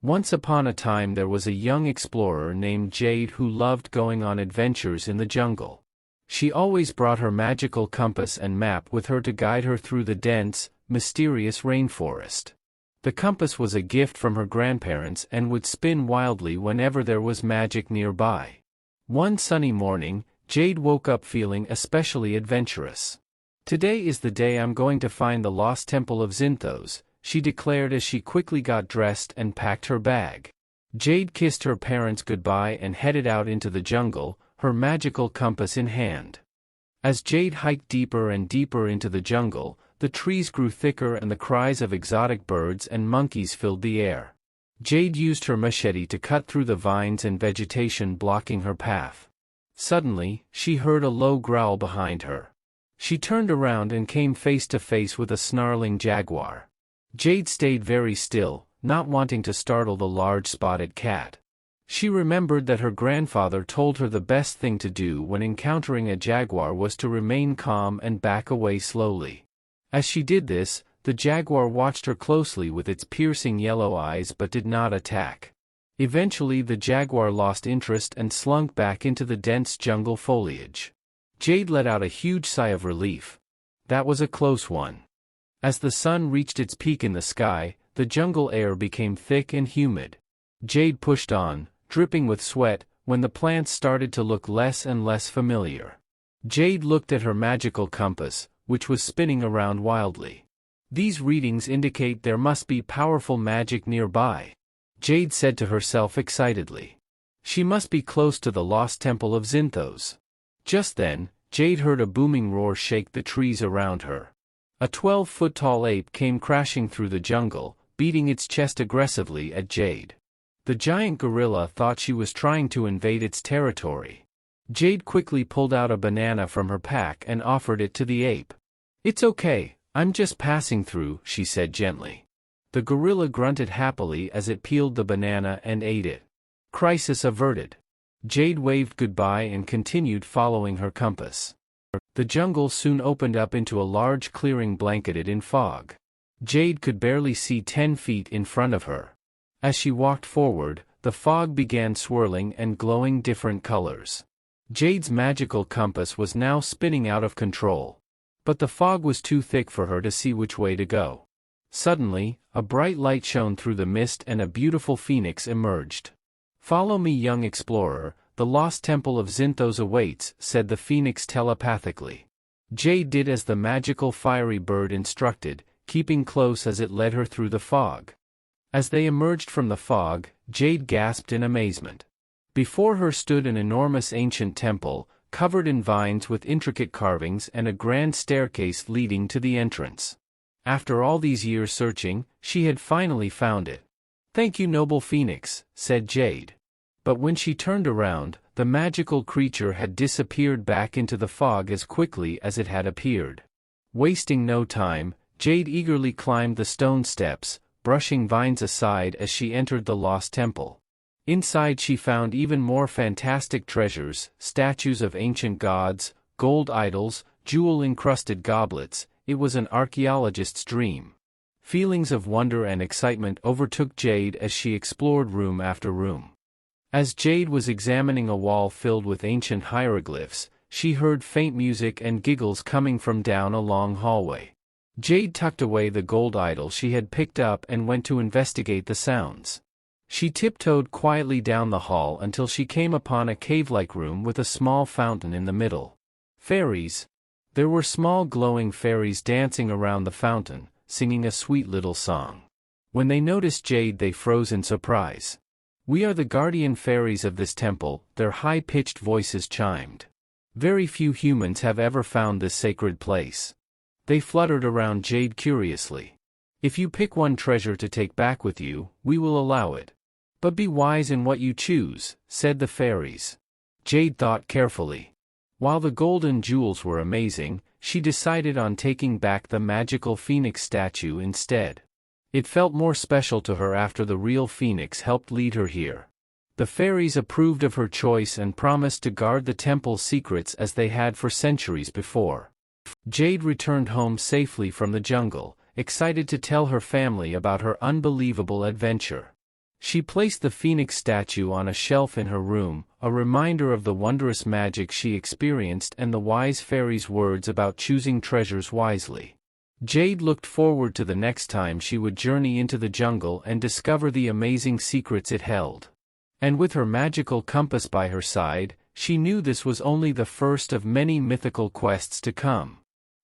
Once upon a time there was a young explorer named Jade who loved going on adventures in the jungle. She always brought her magical compass and map with her to guide her through the dense, mysterious rainforest. The compass was a gift from her grandparents and would spin wildly whenever there was magic nearby. One sunny morning, Jade woke up feeling especially adventurous. "Today is the day I'm going to find the Lost Temple of Zinthos," she declared as she quickly got dressed and packed her bag. Jade kissed her parents goodbye and headed out into the jungle, her magical compass in hand. As Jade hiked deeper and deeper into the jungle, the trees grew thicker and the cries of exotic birds and monkeys filled the air. Jade used her machete to cut through the vines and vegetation blocking her path. Suddenly, she heard a low growl behind her. She turned around and came face to face with a snarling jaguar. Jade stayed very still, not wanting to startle the large spotted cat. She remembered that her grandfather told her the best thing to do when encountering a jaguar was to remain calm and back away slowly. As she did this, the jaguar watched her closely with its piercing yellow eyes but did not attack. Eventually the jaguar lost interest and slunk back into the dense jungle foliage. Jade let out a huge sigh of relief. That was a close one. As the sun reached its peak in the sky, the jungle air became thick and humid. Jade pushed on, dripping with sweat, when the plants started to look less and less familiar. Jade looked at her magical compass, which was spinning around wildly. "These readings indicate there must be powerful magic nearby," Jade said to herself excitedly. She must be close to the Lost Temple of Zinthos. Just then, Jade heard a booming roar shake the trees around her. A 12-foot-tall ape came crashing through the jungle, beating its chest aggressively at Jade. The giant gorilla thought she was trying to invade its territory. Jade quickly pulled out a banana from her pack and offered it to the ape. "It's okay, I'm just passing through," she said gently. The gorilla grunted happily as it peeled the banana and ate it. Crisis averted. Jade waved goodbye and continued following her compass. The jungle soon opened up into a large clearing blanketed in fog. Jade could barely see 10 feet in front of her. As she walked forward, the fog began swirling and glowing different colors. Jade's magical compass was now spinning out of control. But the fog was too thick for her to see which way to go. Suddenly, a bright light shone through the mist and a beautiful phoenix emerged. "Follow me, young explorer, the Lost Temple of Zinthos awaits," said the phoenix telepathically. Jade did as the magical fiery bird instructed, keeping close as it led her through the fog. As they emerged from the fog, Jade gasped in amazement. Before her stood an enormous ancient temple, covered in vines with intricate carvings and a grand staircase leading to the entrance. After all these years searching, she had finally found it. "Thank you, noble phoenix," said Jade. But when she turned around, the magical creature had disappeared back into the fog as quickly as it had appeared. Wasting no time, Jade eagerly climbed the stone steps, brushing vines aside as she entered the Lost Temple. Inside she found even more fantastic treasures, statues of ancient gods, gold idols, jewel-encrusted goblets. It was an archaeologist's dream. Feelings of wonder and excitement overtook Jade as she explored room after room. As Jade was examining a wall filled with ancient hieroglyphs, she heard faint music and giggles coming from down a long hallway. Jade tucked away the gold idol she had picked up and went to investigate the sounds. She tiptoed quietly down the hall until she came upon a cave-like room with a small fountain in the middle. Fairies. There were small glowing fairies dancing around the fountain, singing a sweet little song. When they noticed Jade, they froze in surprise. "We are the guardian fairies of this temple," their high-pitched voices chimed. "Very few humans have ever found this sacred place." They fluttered around Jade curiously. "If you pick one treasure to take back with you, we will allow it. But be wise in what you choose," said the fairies. Jade thought carefully. While the golden jewels were amazing, she decided on taking back the magical phoenix statue instead. It felt more special to her after the real phoenix helped lead her here. The fairies approved of her choice and promised to guard the temple's secrets as they had for centuries before. Jade returned home safely from the jungle, excited to tell her family about her unbelievable adventure. She placed the phoenix statue on a shelf in her room, a reminder of the wondrous magic she experienced and the wise fairy's words about choosing treasures wisely. Jade looked forward to the next time she would journey into the jungle and discover the amazing secrets it held. And with her magical compass by her side, she knew this was only the first of many mythical quests to come.